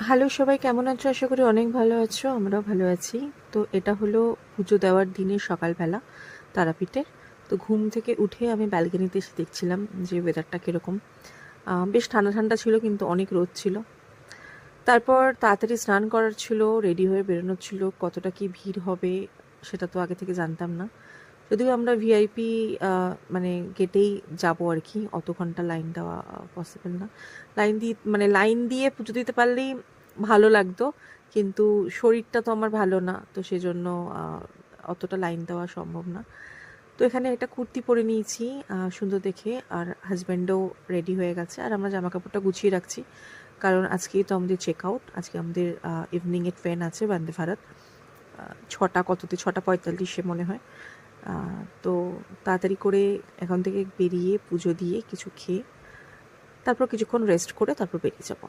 Hello সবাই, কেমন আছো? আশা করি অনেক ভালো আছো। আমরাও ভালো আছি। তো এটা হলো পুজো দেওয়ার দিনের সকালবেলা তারাপীঠের। তো ঘুম থেকে উঠে আমি ব্যালকনিতে এসে দেখছিলাম যে ওয়েদারটা কীরকম। বেশ ঠান্ডা ঠান্ডা ছিল, কিন্তু অনেক রোদ ছিল। তারপর তাড়াতাড়ি স্নান করার ছিল, রেডি হয়ে বেরোনোর ছিল। কতটা কি ভিড় হবে সেটা তো আগে থেকে জানতাম না। যদিও আমরা ভিআইপি মানে গেটেই যাব আর কি, অত ঘন্টা লাইন দেওয়া পসিবল না। লাইন দিয়ে পুজো দিতে পারলেই ভালো লাগতো, কিন্তু শরীরটা তো আমার ভালো না, তো সেজন্য অতটা লাইন দেওয়া সম্ভব না। তো এখানে একটা কুর্তি পরে নিয়েছি সুন্দর দেখে, আর হাজব্যান্ডও রেডি হয়ে গেছে, আর আমরা জামা কাপড়টা গুছিয়ে রাখছি, কারণ আজকেই তো আমাদের চেক আউট। আজকে আমাদের ইভিনিংয়ে ট্রেন আছে বন্দে ভারত, 6:45 মনে হয়। তো তাড়াতাড়ি করে এখান থেকে বেরিয়ে পুজো দিয়ে কিছু খেয়ে তারপর কিছুক্ষণ রেস্ট করে তারপর বেরিয়ে যাব।